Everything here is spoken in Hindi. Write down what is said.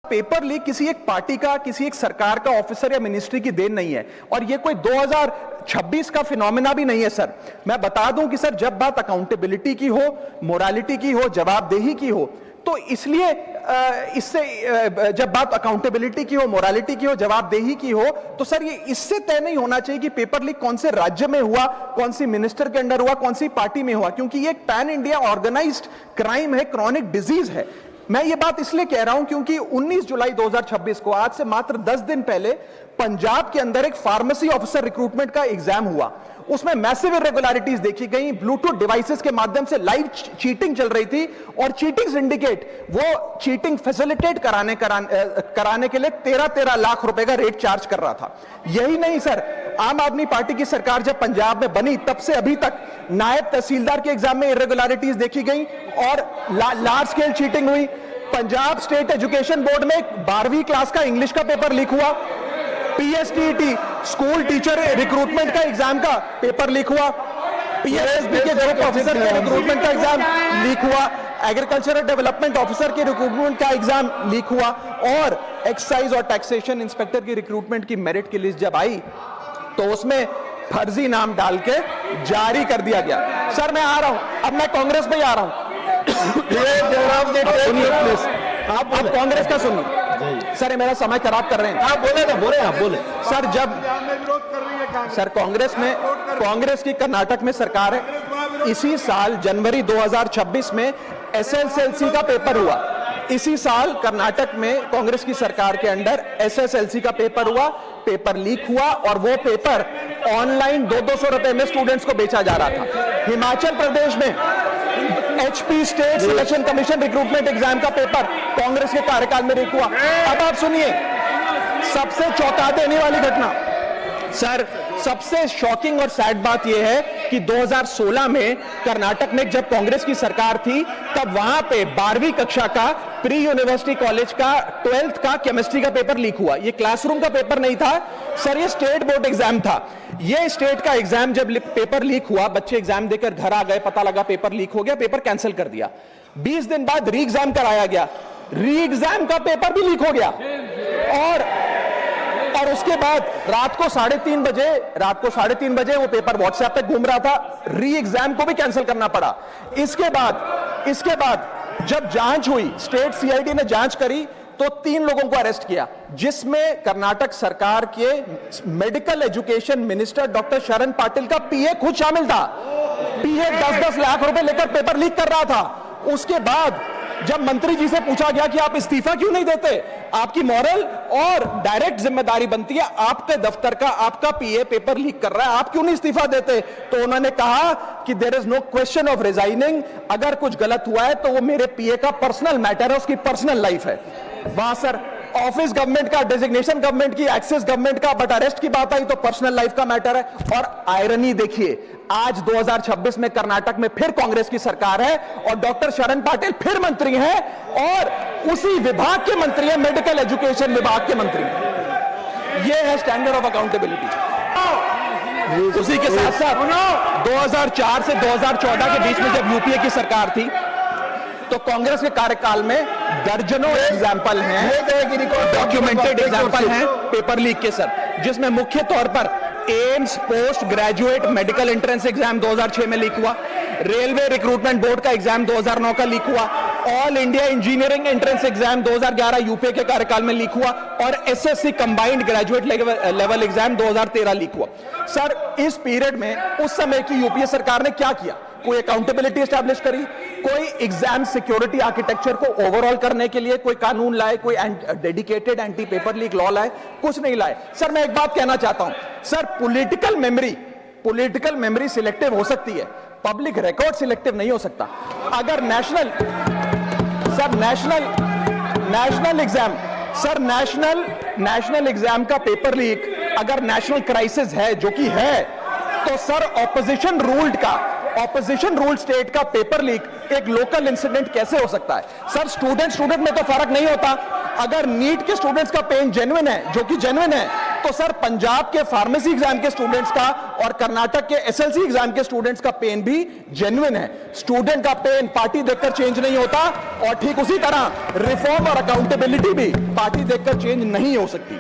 पेपर लीक किसी एक पार्टी का, किसी एक सरकार का ऑफिसर या मिनिस्ट्री की देन नहीं है, और ये कोई 2026 का फिनोमेना भी नहीं है सर। मैं बता दूं कि सर, जब बात अकाउंटेबिलिटी की हो, मोरालिटी की हो, जवाबदेही की हो, तो इसलिए इससे जब बात अकाउंटेबिलिटी की हो, मोरालिटी की हो, जवाबदेही की हो, तो सर ये इससे तय नहीं होना चाहिए कि पेपर लीक कौन से राज्य में हुआ, कौन सी मिनिस्टर के अंडर हुआ, कौन सी पार्टी में हुआ, क्योंकि ये एक पैन इंडिया ऑर्गेनाइज्ड क्राइम है, क्रॉनिक डिजीज है। मैं ये बात इसलिए कह रहा हूं क्योंकि 19 जुलाई 2026 को, आज से मात्र 10 दिन पहले, पंजाब के अंदर एक फार्मेसी ऑफिसर रिक्रूटमेंट का एग्जाम हुआ। उसमें मैसिव इरेगुलरिटीज देखी गई, ब्लूटूथ डिवाइसेस के माध्यम से लाइव चीटिंग चल रही थी, और चीटिंग सिंडिकेट वो चीटिंग फैसिलिटेट कराने के लिए 13 लाख रुपए का रेट चार्ज कर रहा था। यही नहीं सर, आम आदमी पार्टी की सरकार जब पंजाब में बनी तब से अभी तक नायब तहसीलदार के एग्जाम में इरेगुलरिटीज देखी गई और लार्ज स्केल चीटिंग हुई। पंजाब स्टेट एजुकेशन बोर्ड में 12वीं क्लास का इंग्लिश का पेपर लीक हुआ, पीएसटीईटी स्कूल टीचर रिक्रूटमेंट का एग्जाम का पेपर लीक हुआ, पीएसएसबी के ग्रुप ऑफिसर के रिक्रूटमेंट का एग्जाम लीक हुआ, एग्रीकल्चरल डेवलपमेंट ऑफिसर के रिक्रूटमेंट का एग्जाम लीक हुआ, और एक्साइज और टैक्सेशन इंस्पेक्टर की रिक्रूटमेंट की मेरिट की लिस्ट जब आई तो उसमें फर्जी नाम डाल के जारी कर दिया गया। सर मैं आ रहा हूं, अब मैं कांग्रेस पे आ रहा हूं। आप कांग्रेस का सुनिए सर, ये मेरा समय खराब कर रहे हैं। आप बोले ना, बोले आप बोले सर। जब सर कांग्रेस की कर्नाटक में सरकार है, इसी साल जनवरी 2026 में एसएसएलसी का पेपर हुआ। इसी साल कर्नाटक में कांग्रेस की सरकार के अंडर एसएसएलसी का पेपर हुआ, पेपर लीक हुआ, और वो पेपर ऑनलाइन 200 रुपए में स्टूडेंट्स को बेचा जा रहा था। हिमाचल प्रदेश में HP state selection commission recruitment exam का पेपर कांग्रेस के कार्यकाल में लीक हुआ। अब आप सुनिए सबसे चौंका देने वाली घटना सर, सबसे शॉकिंग और सैड बात यह है कि 2016 में कर्नाटक में जब कांग्रेस की सरकार थी तब वहां पे 12वीं कक्षा का प्री यूनिवर्सिटी कॉलेज का 12th का केमिस्ट्री का पेपर लीक हुआ। ये क्लासरूम का पेपर नहीं था सर, ये स्टेट बोर्ड एग्जाम था। ये स्टेट का एग्जाम जब पेपर लीक हुआ, बच्चे एग्जाम देकर घर आ गए, पता लगा पेपर लीक हो गया, पेपर कैंसिल कर दिया। 20 दिन बाद री एग्जाम कराया गया, री एग्जाम का पेपर भी लीक हो गया, और उसके बाद रात को 3:30 बजे वो पेपर व्हाट्सएप पे घूम रहा था, री एग्जाम को भी कैंसिल करना पड़ा। इसके बाद जब जांच हुई, स्टेट सीआईडी ने जांच करी तो 3 लोगों को अरेस्ट किया, जिसमें कर्नाटक सरकार के मेडिकल एजुकेशन मिनिस्टर डॉक्टर शरण पाटिल का पीए खुद शामिल था। पीए 10-10 लाख रुपए लेकर पेपर लीक कर रहा था। उसके बाद जब मंत्री जी से पूछा गया कि आप इस्तीफा क्यों नहीं देते, आपकी मॉरल और डायरेक्ट जिम्मेदारी बनती है, आपके दफ्तर का आपका पीए पेपर लीक कर रहा है, आप क्यों नहीं इस्तीफा देते, तो उन्होंने कहा कि there is no question of resigning, अगर कुछ गलत हुआ है तो वो मेरे पीए का पर्सनल मैटर है, उसकी पर्सनल लाइफ है। वहां सर ऑफिस गवर्नमेंट का, डेजिग्नेशन गवर्नमेंट की, एक्सेस गवर्नमेंट का, बट अरेस्ट की बात आई तो पर्सनल लाइफ का मैटर है। और आयरनी देखिए, आज 2026 में कर्नाटक में फिर कांग्रेस की सरकार है और डॉक्टर शरण पाटिल फिर मंत्री हैं, और उसी विभाग के मंत्री हैं, मेडिकल एजुकेशन विभाग के मंत्री। ये है स्टैंडर्ड ऑफ अकाउंटेबिलिटी। उसी के साथ साथ 2004 से 2014 के बीच में जब यूपीए की सरकार थी तो कांग्रेस के कार्यकाल में दर्जनों एग्जाम्पल हैं, डॉक्यूमेंटेड एग्जाम्पल हैं पेपर लीक के सर, जिसमें मुख्य तौर पर AIIMS post graduate medical entrance exam 2006 में लीक हुआ, रेलवे रिक्रूटमेंट बोर्ड का एग्जाम 2009 का लीक हुआ, all India engineering entrance exam 2011 UPA के कार्यकाल में लीक हुआ, और SSC combined graduate level exam 2013 leak हुआ। सर इस पीरियड में उस समय की यूपीए सरकार ने क्या किया? कोई अकाउंटेबिलिटी एस्टैब्लिश करी, कोई एग्जाम सिक्योरिटी आर्किटेक्चर को ओवरऑल करने के लिए कोई कानून लाए, कोई dedicated anti paper leak law लाए, कुछ नहीं लाए। सर मैं एक बात कहना चाहता हूं सर, पॉलिटिकल मेमोरी सिलेक्टिव हो सकती है, पब्लिक रिकॉर्ड सिलेक्टिव नहीं हो सकता। अगर नेशनल एग्जाम का पेपर लीक अगर नेशनल क्राइसिस है, जो कि है, तो सर ऑपोजिशन रूल्ड स्टेट का पेपर लीक एक लोकल इंसिडेंट कैसे हो सकता है? सर स्टूडेंट में तो फर्क नहीं होता। अगर नीट के स्टूडेंट्स का पेन जेन्युइन है, जो कि जेन्युइन है, तो सर पंजाब के फार्मेसी एग्जाम के स्टूडेंट्स का और कर्नाटक के एसएलसी एग्जाम के स्टूडेंट्स का पेन भी जेन्युइन है। स्टूडेंट का पेन पार्टी देखकर चेंज नहीं होता और ठीक उसी तरह रिफॉर्म और अकाउंटेबिलिटी भी पार्टी देखकर चेंज नहीं हो सकती।